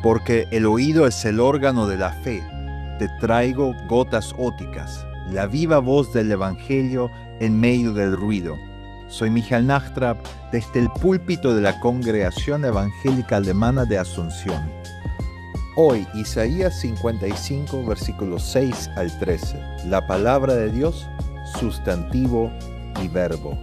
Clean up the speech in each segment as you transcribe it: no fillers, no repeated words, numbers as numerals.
Porque el oído es el órgano de la fe. Te traigo gotas óticas, la viva voz del Evangelio en medio del ruido. Soy Michael Nachtrab, desde el púlpito de la Congregación Evangélica Alemana de Asunción. Hoy, Isaías 55, versículos 6 al 13. La palabra de Dios, sustantivo y verbo.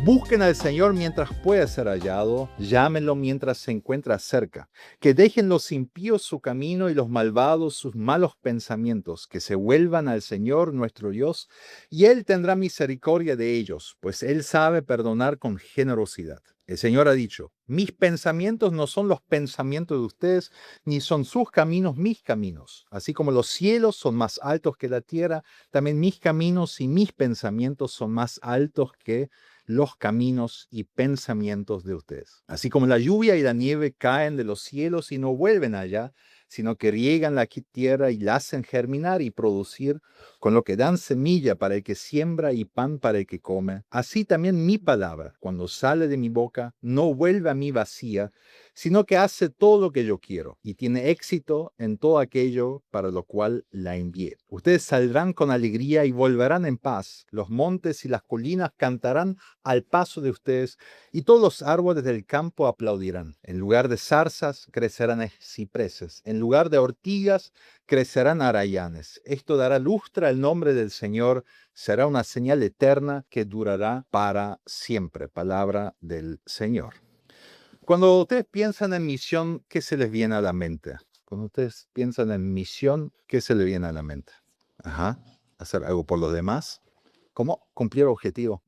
Busquen al Señor mientras pueda ser hallado, llámenlo mientras se encuentra cerca. Que dejen los impíos su camino y los malvados sus malos pensamientos, que se vuelvan al Señor nuestro Dios, y Él tendrá misericordia de ellos, pues Él sabe perdonar con generosidad. El Señor ha dicho, mis pensamientos no son los pensamientos de ustedes, ni son sus caminos mis caminos. Así como los cielos son más altos que la tierra, también mis caminos y mis pensamientos son más altos que los caminos y pensamientos de ustedes. Así como la lluvia y la nieve caen de los cielos y no vuelven allá, sino que riegan la tierra y la hacen germinar y producir, con lo que dan semilla para el que siembra y pan para el que come. Así también mi palabra, cuando sale de mi boca, no vuelve a mí vacía, sino que hace todo lo que yo quiero y tiene éxito en todo aquello para lo cual la envié. Ustedes saldrán con alegría y volverán en paz. Los montes y las colinas cantarán al paso de ustedes y todos los árboles del campo aplaudirán. En lugar de zarzas crecerán cipreses, en lugar de ortigas crecerán arayanes. Esto dará lustre al nombre del Señor, será una señal eterna que durará para siempre. Palabra del Señor. Cuando ustedes piensan en misión, ¿qué se les viene a la mente? Cuando ustedes piensan en misión, ¿qué se les viene a la mente? Hacer algo por los demás. ¿Cómo? Cumplir objetivo.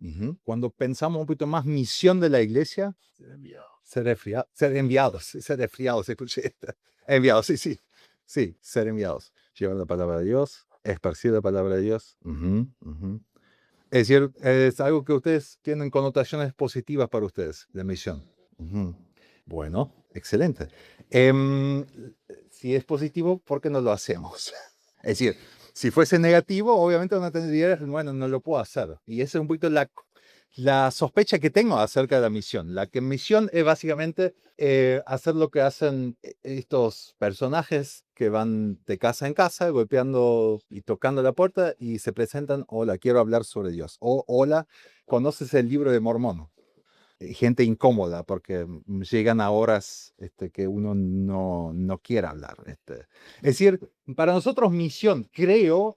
Cuando pensamos un poquito más misión de la iglesia, ser enviados, escuché. Enviados, sí, ser enviados. Llevar la palabra de Dios, esparcir la palabra de Dios. Es decir, es algo que ustedes tienen connotaciones positivas para ustedes, de misión. Bueno, excelente. Si es positivo, ¿por qué no lo hacemos? Es decir, si fuese negativo, obviamente uno tendría, bueno, no lo puedo hacer. Y esa es un poquito la sospecha que tengo acerca de la misión. La que misión es básicamente hacer lo que hacen estos personajes que van de casa en casa, golpeando y tocando la puerta y se presentan, hola, quiero hablar sobre Dios. O, hola, ¿conoces el libro de Mormón? Gente incómoda porque llegan a horas que uno no quiere hablar. Es decir, para nosotros misión, creo,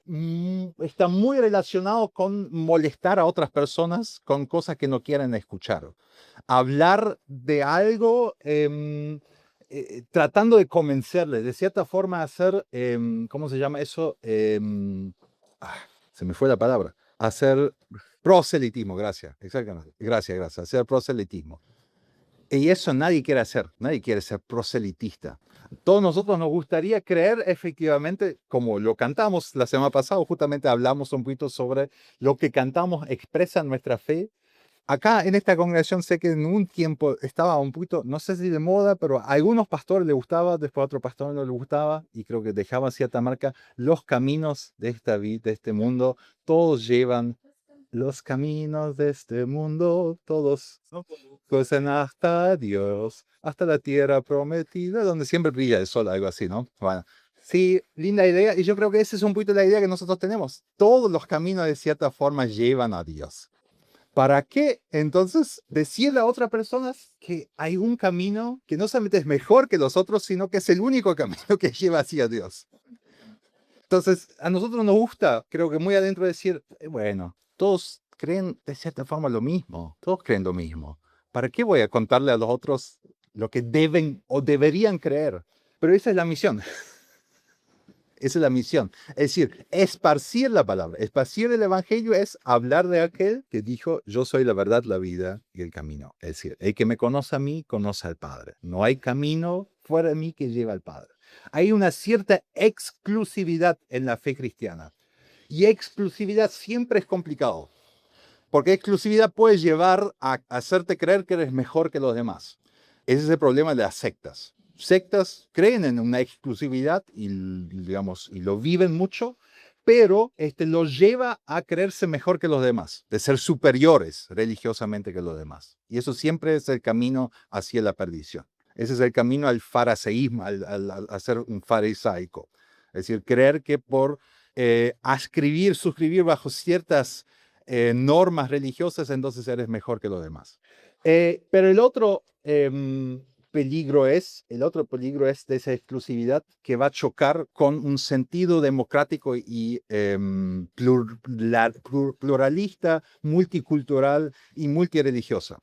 está muy relacionado con molestar a otras personas con cosas que no quieren escuchar. Hablar de algo tratando de convencerles, de cierta forma hacer, ¿cómo se llama eso? Se me fue la palabra. Hacer proselitismo, gracias, exactamente. Gracias, hacer proselitismo. Y eso nadie quiere hacer, nadie quiere ser proselitista. Todos nosotros nos gustaría creer efectivamente, como lo cantamos la semana pasada, justamente hablamos un poquito sobre lo que cantamos, expresa nuestra fe. Acá en esta congregación sé que en un tiempo estaba un poquito, no sé si de moda, pero a algunos pastores les gustaba, después a otros pastores no les gustaba, y creo que dejaba cierta marca, los caminos de esta vida, de este mundo, todos llevan los caminos de este mundo, todos conducen hasta Dios, hasta la tierra prometida, donde siempre brilla el sol, algo así, ¿no? Bueno, sí, linda idea, y yo creo que esa es un poquito la idea que nosotros tenemos. Todos los caminos de cierta forma llevan a Dios. ¿Para qué entonces decirle a otras personas que hay un camino que no solamente es mejor que los otros, sino que es el único camino que lleva hacia Dios? Entonces, a nosotros nos gusta, creo que muy adentro decir, bueno, todos creen de cierta forma lo mismo, todos creen lo mismo. ¿Para qué voy a contarle a los otros lo que deben o deberían creer? Pero esa es la misión. Esa es la misión. Es decir, esparcir la palabra. Esparcir el evangelio es hablar de aquel que dijo, yo soy la verdad, la vida y el camino. Es decir, el que me conoce a mí, conoce al Padre. No hay camino fuera de mí que lleve al Padre. Hay una cierta exclusividad en la fe cristiana. Y exclusividad siempre es complicado. Porque exclusividad puede llevar a hacerte creer que eres mejor que los demás. Ese es el problema de las sectas. Sectas creen en una exclusividad y, digamos, y lo viven mucho, pero los lleva a creerse mejor que los demás, de ser superiores religiosamente que los demás. Y eso siempre es el camino hacia la perdición. Ese es el camino al fariseísmo, a ser un farisaico. Es decir, creer que por suscribir bajo ciertas normas religiosas, entonces eres mejor que los demás. Pero el otro peligro es de esa exclusividad que va a chocar con un sentido democrático y pluralista, multicultural y multireligiosa.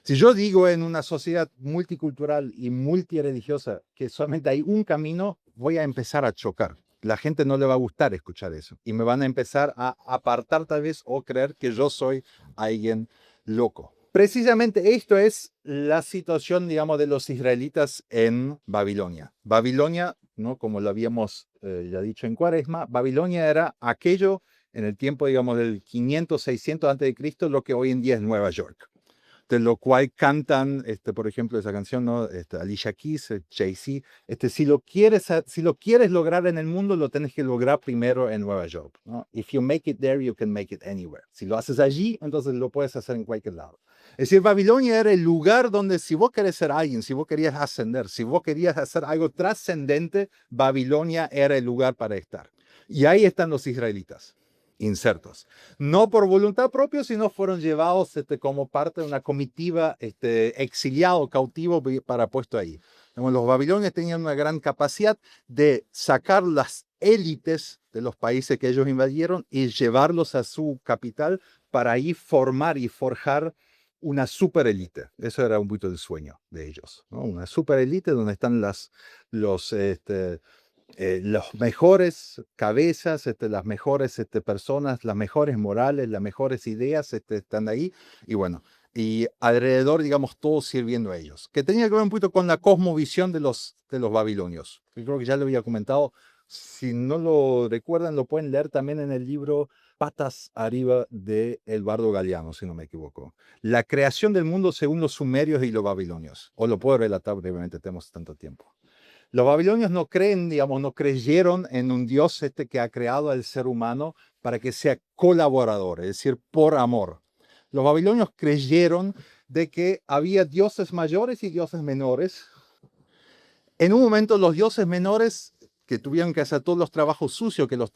Si yo digo en una sociedad multicultural y multireligiosa que solamente hay un camino, voy a empezar a chocar. La gente no le va a gustar escuchar eso y me van a empezar a apartar tal vez o creer que yo soy alguien loco. Precisamente esto es la situación, digamos, de los israelitas en Babilonia. Babilonia, ¿no? Como lo habíamos ya dicho en Cuaresma, Babilonia era aquello en el tiempo, digamos, del 500, 600 antes de Cristo, lo que hoy en día es Nueva York. De lo cual cantan, por ejemplo, esa canción, ¿no? Alicia Keys, Jay-Z. Si lo quieres lograr en el mundo, lo tienes que lograr primero en Nueva York, ¿no? If you make it there, you can make it anywhere. Si lo haces allí, entonces lo puedes hacer en cualquier lado. Es decir, Babilonia era el lugar donde si vos querés ser alguien, si vos querías ascender, si vos querías hacer algo trascendente, Babilonia era el lugar para estar. Y ahí están los israelitas insertos. No por voluntad propia, sino fueron llevados como parte de una comitiva, exiliado, cautivo para puesto ahí. Los babilonios tenían una gran capacidad de sacar las élites de los países que ellos invadieron y llevarlos a su capital para ahí formar y forjar una superélite. Eso era un poquito el sueño de ellos, ¿no? Una superélite donde están los mejores cabezas, las mejores personas, las mejores morales, las mejores ideas están ahí. Y bueno, y alrededor, digamos, todos sirviendo a ellos. Que tenía que ver un poquito con la cosmovisión de los babilonios. Yo creo que ya lo había comentado. Si no lo recuerdan, lo pueden leer también en el libro Patas arriba de Eduardo Galeano, si no me equivoco. La creación del mundo según los sumerios y los babilonios. O lo puedo relatar brevemente, tenemos tanto tiempo. Los babilonios no creen, digamos, no creyeron en un Dios que ha creado al ser humano para que sea colaborador, es decir, por amor. Los babilonios creyeron de que había dioses mayores y dioses menores. En un momento los dioses menores, que tuvieron que hacer todos los trabajos sucios que los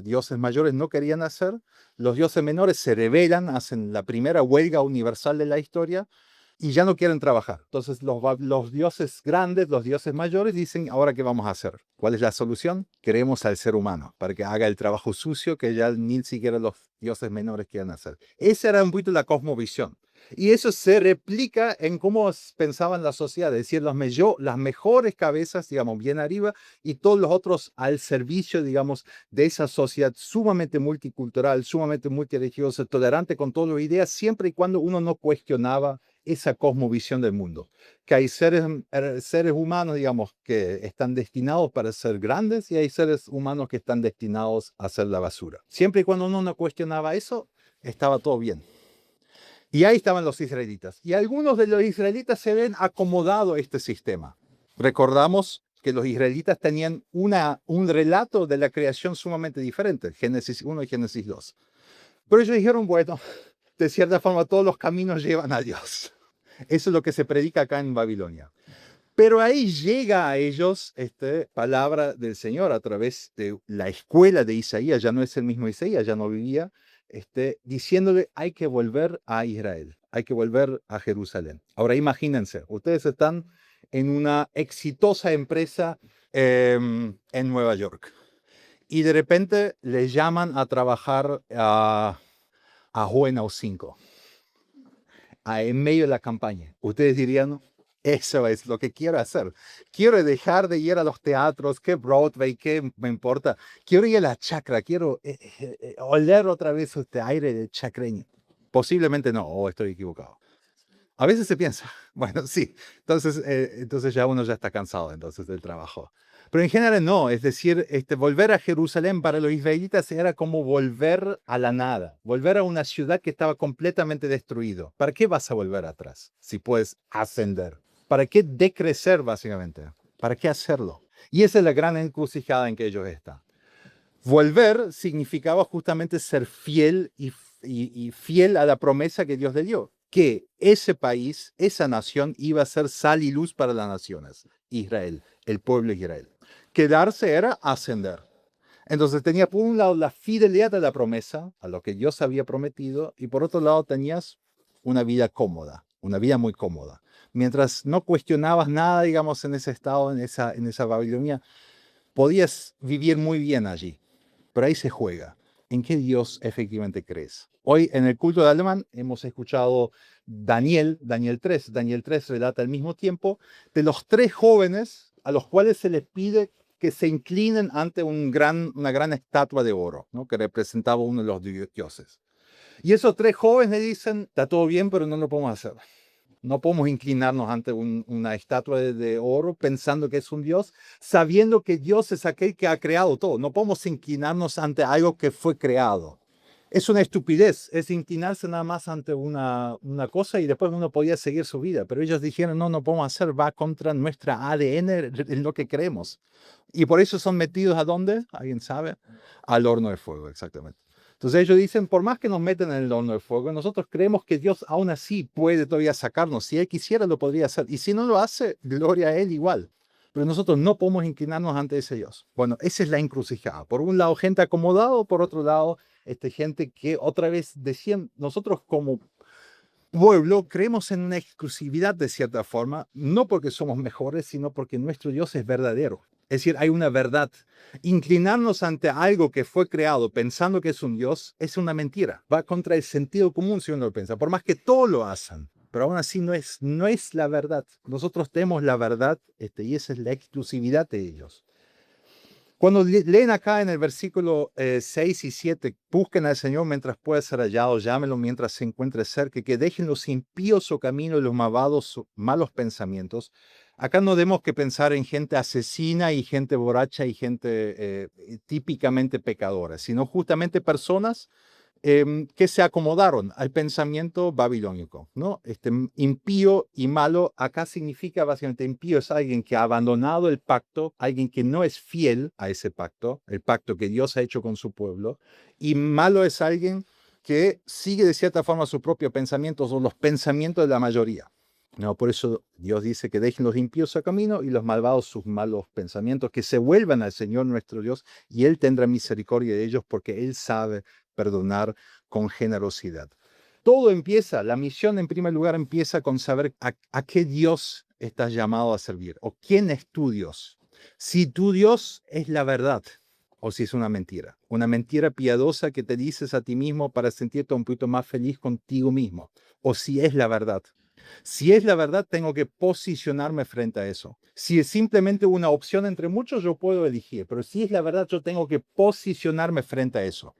dioses mayores no querían hacer, los dioses menores se rebelan, hacen la primera huelga universal de la historia, y ya no quieren trabajar. Entonces los dioses grandes, los dioses mayores dicen, ¿ahora qué vamos a hacer? ¿Cuál es la solución? Queremos al ser humano para que haga el trabajo sucio que ya ni siquiera los dioses menores quieren hacer. Esa era un poquito la cosmovisión. Y eso se replica en cómo pensaban la sociedad, es decir, las mejores cabezas, digamos, bien arriba, y todos los otros al servicio, digamos, de esa sociedad sumamente multicultural, sumamente multireligiosa, tolerante con todas las ideas, siempre y cuando uno no cuestionaba esa cosmovisión del mundo. Que hay seres humanos, digamos, que están destinados para ser grandes y hay seres humanos que están destinados a ser la basura. Siempre y cuando uno no cuestionaba eso, estaba todo bien. Y ahí estaban los israelitas. Y algunos de los israelitas se ven acomodado a este sistema. Recordamos que los israelitas tenían un relato de la creación sumamente diferente, Génesis 1 y Génesis 2. Pero ellos dijeron, bueno, de cierta forma todos los caminos llevan a Dios. Eso es lo que se predica acá en Babilonia. Pero ahí llega a ellos palabra del Señor a través de la escuela de Isaías. Ya no es el mismo Isaías, ya no vivía, diciéndole hay que volver a Israel, hay que volver a Jerusalén. Ahora imagínense, ustedes están en una exitosa empresa en Nueva York y de repente les llaman a trabajar a Juvenal 5 en medio de la campaña. Ustedes dirían, eso es lo que quiero hacer. Quiero dejar de ir a los teatros, que Broadway, que me importa. Quiero ir a la chacra, quiero oler otra vez este aire de chacreño. Posiblemente no, o estoy equivocado. A veces se piensa, bueno, sí, entonces ya uno ya está cansado entonces del trabajo. Pero en general no, es decir, volver a Jerusalén para los israelitas era como volver a la nada, volver a una ciudad que estaba completamente destruida. ¿Para qué vas a volver atrás si puedes ascender? ¿Para qué decrecer básicamente? ¿Para qué hacerlo? Y esa es la gran encrucijada en que ellos están. Volver significaba justamente ser fiel y fiel a la promesa que Dios le dio. que ese país, esa nación, iba a ser sal y luz para las naciones, Israel, el pueblo de Israel. Quedarse era ascender. Entonces tenía por un lado la fidelidad de la promesa, a lo que Dios había prometido, y por otro lado tenías una vida cómoda, una vida muy cómoda. Mientras no cuestionabas nada, digamos, en ese estado, en esa Babilonia, podías vivir muy bien allí. Pero ahí se juega. ¿En qué Dios efectivamente crees? Hoy en el culto de alemán hemos escuchado Daniel 3. Daniel 3 relata al mismo tiempo de los tres jóvenes a los cuales se les pide que se inclinen ante una gran estatua de oro, ¿no? Que representaba uno de los dioses. Y esos tres jóvenes le dicen, está todo bien, pero no lo podemos hacer. No podemos inclinarnos ante una estatua de oro pensando que es un Dios, sabiendo que Dios es aquel que ha creado todo. No podemos inclinarnos ante algo que fue creado. Es una estupidez, es inclinarse nada más ante una cosa y después uno podía seguir su vida. Pero ellos dijeron, no podemos hacer, va contra nuestra ADN en lo que creemos. Y por eso son metidos ¿a dónde? ¿Alguien sabe? Al horno de fuego, exactamente. Entonces ellos dicen, por más que nos meten en el horno de fuego, nosotros creemos que Dios aún así puede todavía sacarnos. Si Él quisiera, lo podría hacer. Y si no lo hace, gloria a Él igual. Pero nosotros no podemos inclinarnos ante ese Dios. Bueno, esa es la encrucijada. Por un lado, gente acomodada, por otro lado, gente que otra vez decían, nosotros como pueblo creemos en una exclusividad de cierta forma, no porque somos mejores, sino porque nuestro Dios es verdadero. Es decir, hay una verdad. Inclinarnos ante algo que fue creado pensando que es un Dios es una mentira. Va contra el sentido común si uno lo piensa, por más que todos lo hacen. Pero aún así no es la verdad. Nosotros tenemos la verdad y esa es la exclusividad de ellos. Cuando leen acá en el versículo 6 y 7, busquen al Señor mientras pueda ser hallado, llámenlo mientras se encuentre cerca, que dejen los impíos su camino y los malvados sus malos pensamientos. Acá no debemos que pensar en gente asesina y gente borracha y gente típicamente pecadora, sino justamente personas que se acomodaron al pensamiento babilónico, ¿no? Impío y malo acá significa básicamente impío es alguien que ha abandonado el pacto, alguien que no es fiel a ese pacto, el pacto que Dios ha hecho con su pueblo, y malo es alguien que sigue de cierta forma sus propios pensamientos o los pensamientos de la mayoría. No, por eso Dios dice que dejen los impíos su camino y los malvados sus malos pensamientos, que se vuelvan al Señor nuestro Dios y Él tendrá misericordia de ellos porque Él sabe perdonar con generosidad. Todo empieza, la misión en primer lugar empieza con saber a qué Dios estás llamado a servir o quién es tu Dios. Si tu Dios es la verdad o si es una mentira piadosa que te dices a ti mismo para sentirte un poquito más feliz contigo mismo, o si es la verdad. Si es la verdad, tengo que posicionarme frente a eso. Si es simplemente una opción entre muchos, yo puedo elegir, pero si es la verdad, yo tengo que posicionarme frente a eso.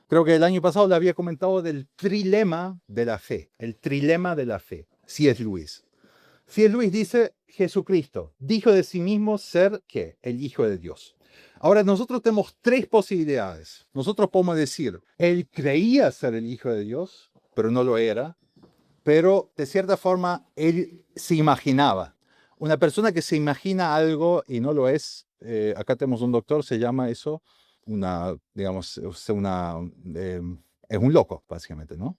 Creo que el año pasado le había comentado del trilema de la fe, el trilema de la fe, C.S. Lewis. C.S. Lewis dice, Jesucristo dijo de sí mismo ser, ¿qué? El Hijo de Dios. Ahora, nosotros tenemos tres posibilidades. Nosotros podemos decir, él creía ser el Hijo de Dios, pero no lo era. Pero de cierta forma él se imaginaba. Una persona que se imagina algo y no lo es, acá tenemos un doctor, se llama eso, digamos, es un loco, básicamente, ¿no?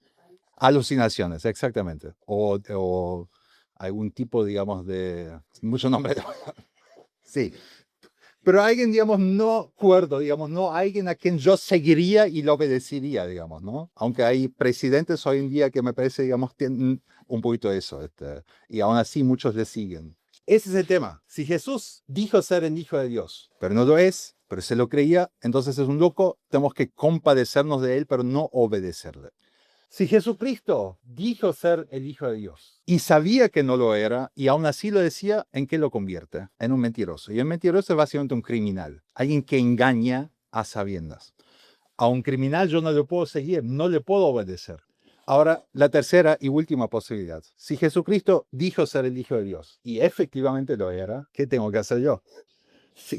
Alucinaciones, exactamente. O algún tipo, digamos, de... Mucho nombre. Sí. Pero alguien, digamos, no cuerdo, digamos, no alguien a quien yo seguiría y lo obedecería, digamos, ¿no? Aunque hay presidentes hoy en día que me parece, digamos, tienen un poquito eso, y aún así muchos le siguen. Ese es el tema. Si Jesús dijo ser el Hijo de Dios, pero no lo es, pero se lo creía, entonces es un loco, tenemos que compadecernos de él, pero no obedecerle. Si Jesucristo dijo ser el Hijo de Dios y sabía que no lo era y aún así lo decía, ¿en qué lo convierte? En un mentiroso. Y el mentiroso es básicamente un criminal, alguien que engaña a sabiendas. A un criminal yo no le puedo seguir, no le puedo obedecer. Ahora, la tercera y última posibilidad. Si Jesucristo dijo ser el Hijo de Dios y efectivamente lo era, ¿qué tengo que hacer yo?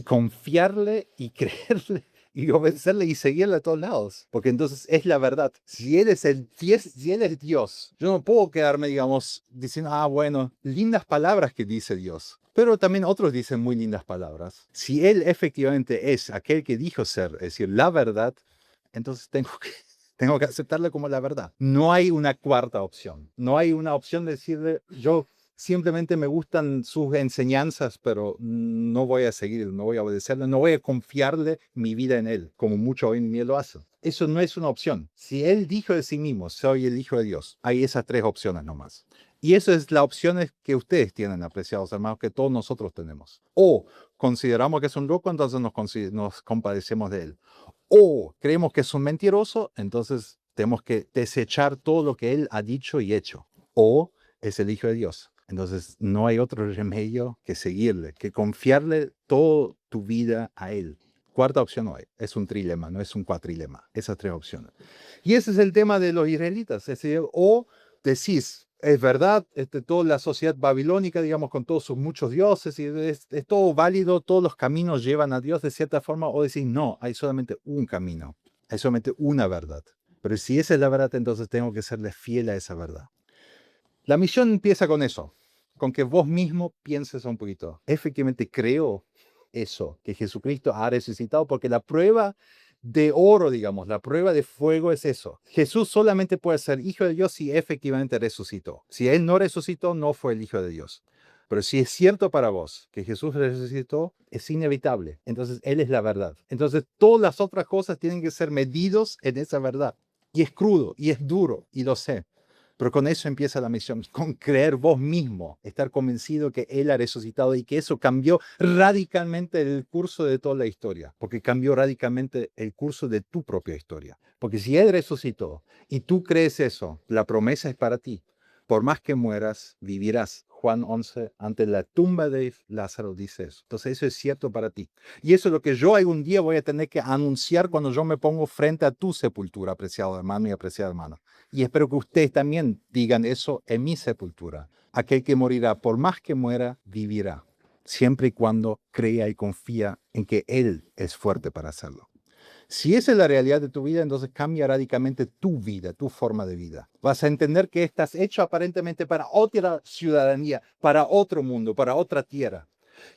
Confiarle y creerle y obedecerle y seguirle a todos lados, porque entonces es la verdad. Si él es Dios, yo no puedo quedarme, digamos, diciendo, bueno, lindas palabras que dice Dios. Pero también otros dicen muy lindas palabras. Si él efectivamente es aquel que dijo ser, es decir, la verdad, entonces Tengo que aceptarle como la verdad. No hay una cuarta opción. No hay una opción de decirle, yo simplemente me gustan sus enseñanzas, pero no voy a seguir, no voy a obedecerle, no voy a confiarle mi vida en él, como muchos hoy en día lo hacen. Eso no es una opción. Si él dijo de sí mismo, soy el Hijo de Dios, hay esas tres opciones nomás. Y eso es la opción que ustedes tienen, apreciados hermanos, que todos nosotros tenemos. O consideramos que es un loco, entonces nos compadecemos de él. O creemos que es un mentiroso, entonces tenemos que desechar todo lo que él ha dicho y hecho. O es el Hijo de Dios. Entonces no hay otro remedio que seguirle, que confiarle toda tu vida a él. Cuarta opción no hay. Es un trilema, no es un cuatrilema. Esas tres opciones. Y ese es el tema de los israelitas. Es decir, o decís, es verdad, toda la sociedad babilónica, digamos, con todos sus muchos dioses, y es todo válido, todos los caminos llevan a Dios de cierta forma, o decís, no, hay solamente un camino, hay solamente una verdad. Pero si esa es la verdad, entonces tengo que serle fiel a esa verdad. La misión empieza con eso, con que vos mismo pienses un poquito. Efectivamente creo eso, que Jesucristo ha resucitado, porque la prueba de oro, digamos, la prueba de fuego es eso. Jesús solamente puede ser hijo de Dios si efectivamente resucitó. Si él no resucitó, no fue el hijo de Dios. Pero si es cierto para vos que Jesús resucitó, es inevitable. Entonces, Él es la verdad. Entonces, todas las otras cosas tienen que ser medidos en esa verdad. Y es crudo, y es duro, y lo sé. Pero con eso empieza la misión, con creer vos mismo, estar convencido que Él ha resucitado y que eso cambió radicalmente el curso de toda la historia, porque cambió radicalmente el curso de tu propia historia. Porque si Él resucitó y tú crees eso, la promesa es para ti. Por más que mueras, vivirás. Juan 11, ante la tumba de Lázaro dice eso. Entonces eso es cierto para ti. Y eso es lo que yo algún día voy a tener que anunciar cuando yo me pongo frente a tu sepultura, apreciado hermano y apreciada hermana. Y espero que ustedes también digan eso en mi sepultura. Aquel que morirá, por más que muera, vivirá, siempre y cuando crea y confía en que Él es fuerte para hacerlo. Si esa es la realidad de tu vida, entonces cambia radicalmente tu vida, tu forma de vida. Vas a entender que estás hecho aparentemente para otra ciudadanía, para otro mundo, para otra tierra.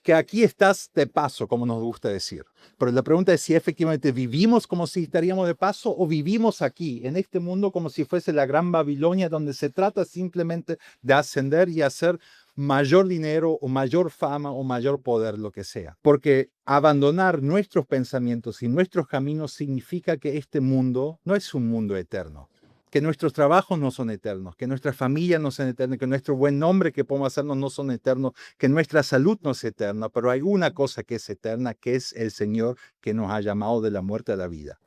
Que aquí estás de paso, como nos gusta decir. Pero la pregunta es si efectivamente vivimos como si estaríamos de paso o vivimos aquí, en este mundo, como si fuese la gran Babilonia, donde se trata simplemente de ascender y hacer mayor dinero o mayor fama o mayor poder, lo que sea. Porque abandonar nuestros pensamientos y nuestros caminos significa que este mundo no es un mundo eterno, que nuestros trabajos no son eternos, que nuestras familias no son eternas, que nuestro buen nombre que podemos hacernos no son eternos, que nuestra salud no es eterna, pero hay una cosa que es eterna, que es el Señor que nos ha llamado de la muerte a la vida.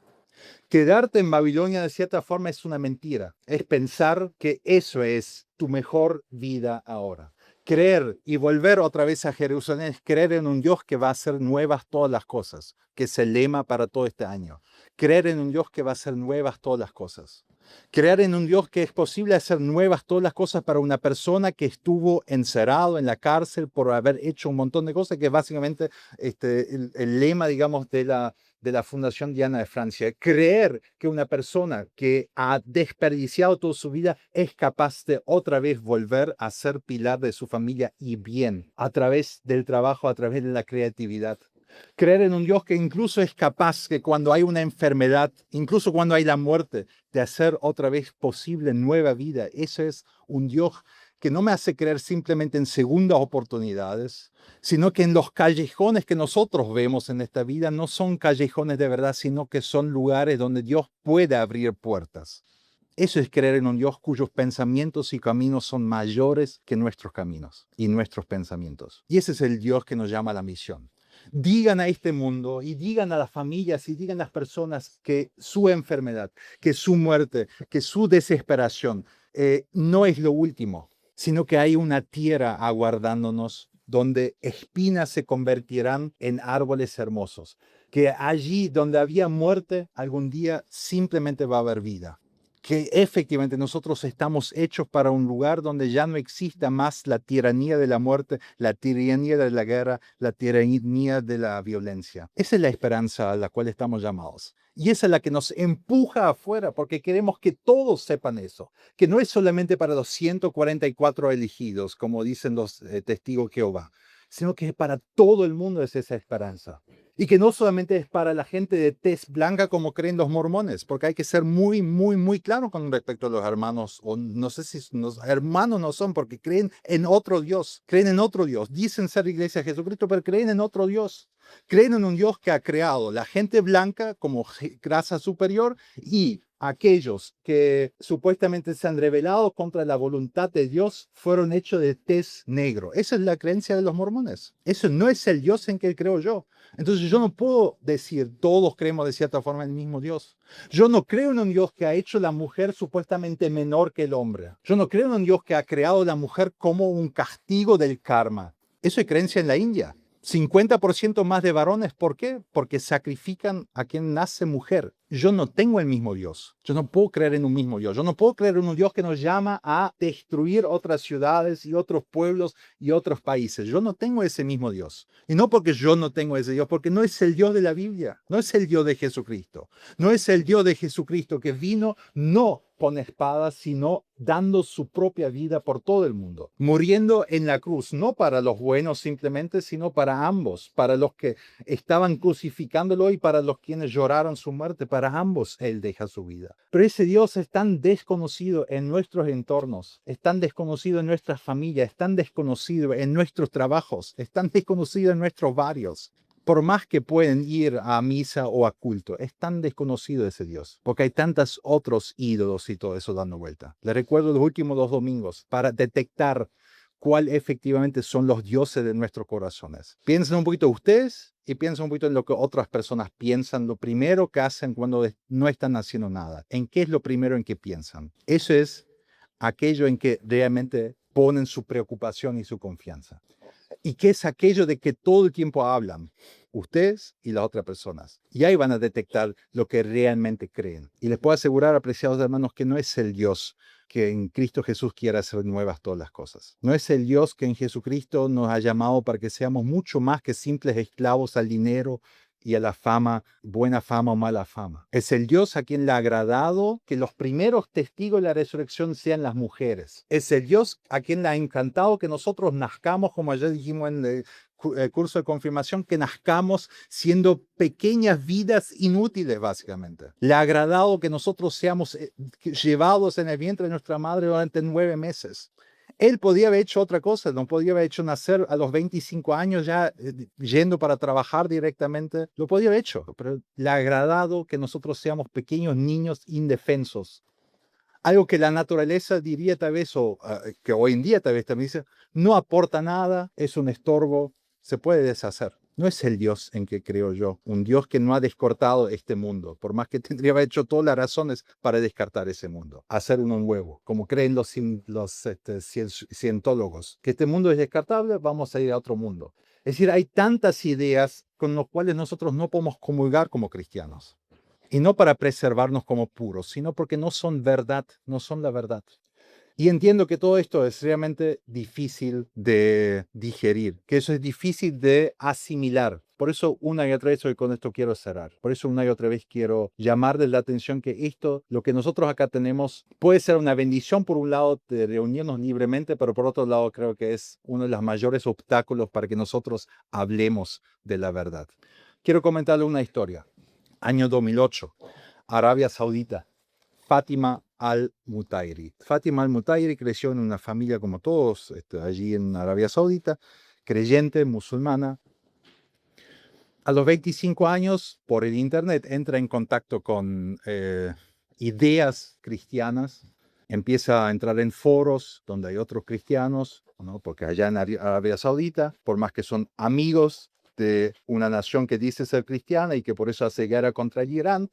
Quedarte en Babilonia de cierta forma es una mentira, es pensar que eso es tu mejor vida ahora. Creer y volver otra vez a Jerusalén es creer en un Dios que va a hacer nuevas todas las cosas, que es el lema para todo este año. Creer en un Dios que va a hacer nuevas todas las cosas. Creer en un Dios que es posible hacer nuevas todas las cosas para una persona que estuvo encerrado en la cárcel por haber hecho un montón de cosas, que es básicamente el lema, digamos, de la Fundación Diana de Francia. Creer que una persona que ha desperdiciado toda su vida es capaz de otra vez volver a ser pilar de su familia y bien, a través del trabajo, a través de la creatividad. Creer en un Dios que incluso es capaz que cuando hay una enfermedad, incluso cuando hay la muerte, de hacer otra vez posible nueva vida. Eso es un Dios que no me hace creer simplemente en segundas oportunidades, sino que en los callejones que nosotros vemos en esta vida no son callejones de verdad, sino que son lugares donde Dios puede abrir puertas. Eso es creer en un Dios cuyos pensamientos y caminos son mayores que nuestros caminos y nuestros pensamientos. Y ese es el Dios que nos llama a la misión. Digan a este mundo y digan a las familias y digan a las personas que su enfermedad, que su muerte, que su desesperación no es lo último, sino que hay una tierra aguardándonos donde espinas se convertirán en árboles hermosos, que allí donde había muerte, algún día simplemente va a haber vida, que efectivamente nosotros estamos hechos para un lugar donde ya no exista más la tiranía de la muerte, la tiranía de la guerra, la tiranía de la violencia. Esa es la esperanza a la cual estamos llamados. Y esa es la que nos empuja afuera, porque queremos que todos sepan eso, que no es solamente para los 144 elegidos, como dicen los testigos de Jehová, sino que para todo el mundo es esa esperanza. Y que no solamente es para la gente de tez blanca como creen los mormones, porque hay que ser muy, muy, muy claro con respecto a los hermanos, o no sé si los hermanos no son, porque creen en otro Dios, creen en otro Dios, dicen ser iglesia de Jesucristo, pero creen en otro Dios. Creen en un Dios que ha creado la gente blanca como raza superior y aquellos que supuestamente se han rebelado contra la voluntad de Dios fueron hechos de tez negro. Esa es la creencia de los mormones. Eso no es el Dios en que creo yo. Entonces yo no puedo decir todos creemos de cierta forma en el mismo Dios. Yo no creo en un Dios que ha hecho la mujer supuestamente menor que el hombre. Yo no creo en un Dios que ha creado la mujer como un castigo del karma. Eso es creencia en la India. 50% más de varones, ¿por qué? Porque sacrifican a quien nace mujer. Yo no tengo el mismo Dios. Yo no puedo creer en un mismo Dios. Yo no puedo creer en un Dios que nos llama a destruir otras ciudades y otros pueblos y otros países. Yo no tengo ese mismo Dios. Y no porque yo no tengo ese Dios, porque no es el Dios de la Biblia. No es el Dios de Jesucristo. No es el Dios de Jesucristo que vino no con espadas, sino dando su propia vida por todo el mundo, muriendo en la cruz, no para los buenos simplemente, sino para ambos, para los que estaban crucificándolo y para los quienes lloraron su muerte, para ambos Él deja su vida. Pero ese Dios es tan desconocido en nuestros entornos, es tan desconocido en nuestras familias, es tan desconocido en nuestros trabajos, es tan desconocido en nuestros barrios. Por más que pueden ir a misa o a culto, es tan desconocido ese Dios, porque hay tantos otros ídolos y todo eso dando vuelta. Les recuerdo los últimos 2 domingos para detectar cuál efectivamente son los dioses de nuestros corazones. Piensen un poquito ustedes y piensen un poquito en lo que otras personas piensan, lo primero que hacen cuando no están haciendo nada. ¿En qué es lo primero en que piensan? Eso es aquello en que realmente ponen su preocupación y su confianza. ¿Y qué es aquello de que todo el tiempo hablan? Ustedes y las otras personas. Y ahí van a detectar lo que realmente creen. Y les puedo asegurar, apreciados hermanos, que no es el Dios que en Cristo Jesús quiere hacer nuevas todas las cosas. No es el Dios que en Jesucristo nos ha llamado para que seamos mucho más que simples esclavos al dinero y a la fama, buena fama o mala fama. Es el Dios a quien le ha agradado que los primeros testigos de la resurrección sean las mujeres. Es el Dios a quien le ha encantado que nosotros nazcamos, como ayer dijimos en el curso de confirmación, que nazcamos siendo pequeñas vidas inútiles, básicamente. Le ha agradado que nosotros seamos llevados en el vientre de nuestra madre durante 9 meses. Él podía haber hecho otra cosa, no podía haber hecho nacer a los 25 años ya yendo para trabajar directamente, lo podía haber hecho, pero le ha agradado que nosotros seamos pequeños niños indefensos. Algo que la naturaleza diría tal vez, o que hoy en día tal vez también dice, no aporta nada, es un estorbo, se puede deshacer. No es el Dios en que creo yo, un Dios que no ha descartado este mundo, por más que tendría que haber hecho todas las razones para descartar ese mundo, hacer uno nuevo, como creen los cientólogos, que este mundo es descartable, vamos a ir a otro mundo. Es decir, hay tantas ideas con las cuales nosotros no podemos comulgar como cristianos. Y no para preservarnos como puros, sino porque no son verdad, no son la verdad. Y entiendo que todo esto es realmente difícil de digerir, que eso es difícil de asimilar. Por eso una y otra vez, hoy con esto quiero cerrar, por eso una y otra vez quiero llamarles la atención que esto, lo que nosotros acá tenemos, puede ser una bendición por un lado de reunirnos libremente, pero por otro lado creo que es uno de los mayores obstáculos para que nosotros hablemos de la verdad. Quiero comentarle una historia. Año 2008, Arabia Saudita. Fátima al-Mutairi. Fátima al-Mutairi creció en una familia como todos allí en Arabia Saudita, creyente, musulmana. A los 25 años, por el internet, entra en contacto con ideas cristianas, empieza a entrar en foros donde hay otros cristianos, ¿no? Porque allá en Arabia Saudita, por más que son amigos de una nación que dice ser cristiana y que por eso hace guerra contra el Irán,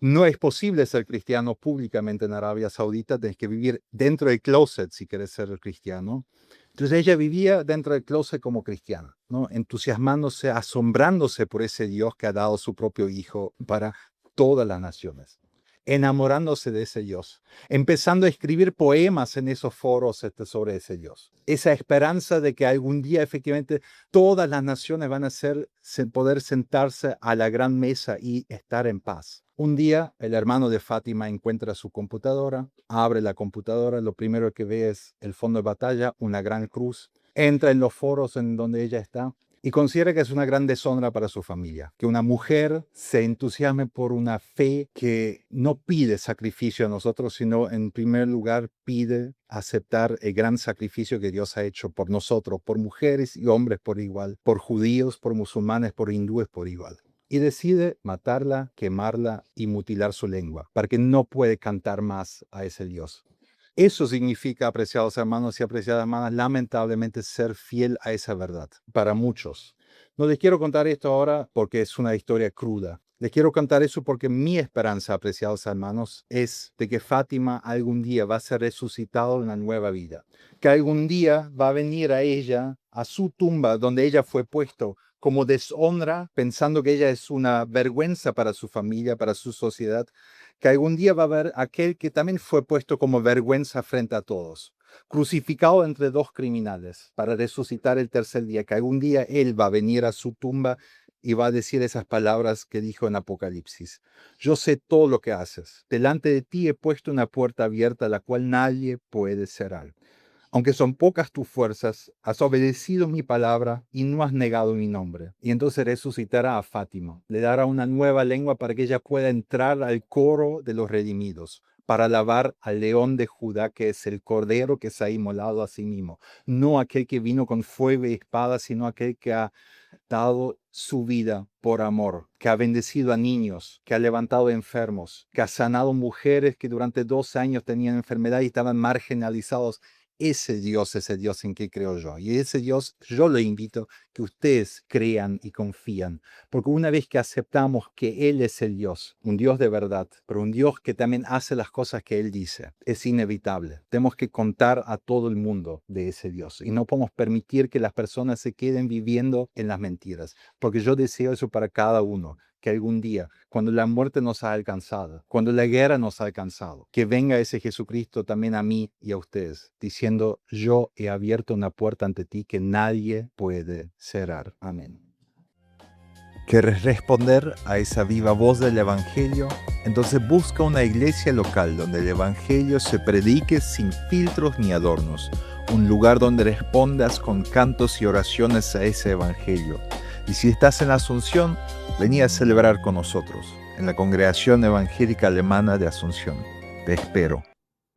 no es posible ser cristiano públicamente en Arabia Saudita, tienes que vivir dentro del closet si quieres ser cristiano. Entonces ella vivía dentro del closet como cristiana, ¿no? Entusiasmándose, asombrándose por ese Dios que ha dado su propio Hijo para todas las naciones, enamorándose de ese Dios, empezando a escribir poemas en esos foros sobre ese Dios. Esa esperanza de que algún día efectivamente todas las naciones van a poder sentarse a la gran mesa y estar en paz. Un día el hermano de Fátima encuentra su computadora, abre la computadora, lo primero que ve es el fondo de batalla, una gran cruz, entra en los foros en donde ella está, Y considera que es una gran deshonra para su familia, que una mujer se entusiasme por una fe que no pide sacrificio a nosotros, sino en primer lugar pide aceptar el gran sacrificio que Dios ha hecho por nosotros, por mujeres y hombres por igual, por judíos, por musulmanes, por hindúes por igual. Y decide matarla, quemarla y mutilar su lengua, para que no puede cantar más a ese Dios. Eso significa, apreciados hermanos y apreciadas hermanas, lamentablemente ser fiel a esa verdad, para muchos. No les quiero contar esto ahora porque es una historia cruda. Les quiero contar eso porque mi esperanza, apreciados hermanos, es de que Fátima algún día va a ser resucitado en una nueva vida. Que algún día va a venir a ella, a su tumba donde ella fue puesto, como deshonra, pensando que ella es una vergüenza para su familia, para su sociedad, que algún día va a haber aquel que también fue puesto como vergüenza frente a todos, crucificado entre dos criminales para resucitar el tercer día, que algún día él va a venir a su tumba y va a decir esas palabras que dijo en Apocalipsis. Yo sé todo lo que haces. Delante de ti he puesto una puerta abierta a la cual nadie puede cerrar. Aunque son pocas tus fuerzas, has obedecido mi palabra y no has negado mi nombre. Y entonces resucitará a Fátima, le dará una nueva lengua para que ella pueda entrar al coro de los redimidos, para alabar al león de Judá, que es el cordero que se ha inmolado a sí mismo. No aquel que vino con fuego y espada, sino aquel que ha dado su vida por amor, que ha bendecido a niños, que ha levantado enfermos, que ha sanado mujeres que durante 2 años tenían enfermedad y estaban marginalizados. Ese Dios es el Dios en que creo yo. Y ese Dios yo le invito que ustedes crean y confían. Porque una vez que aceptamos que Él es el Dios, un Dios de verdad, pero un Dios que también hace las cosas que Él dice, es inevitable. Tenemos que contar a todo el mundo de ese Dios. Y no podemos permitir que las personas se queden viviendo en las mentiras. Porque yo deseo eso para cada uno. Que algún día, cuando la muerte nos ha alcanzado, cuando la guerra nos ha alcanzado, que venga ese Jesucristo también a mí y a ustedes, diciendo, yo he abierto una puerta ante ti que nadie puede cerrar. Amén. ¿Quieres responder a esa viva voz del Evangelio? Entonces busca una iglesia local donde el Evangelio se predique sin filtros ni adornos, un lugar donde respondas con cantos y oraciones a ese Evangelio. Y si estás en Asunción, vení a celebrar con nosotros en la Congregación Evangélica Alemana de Asunción. Te espero.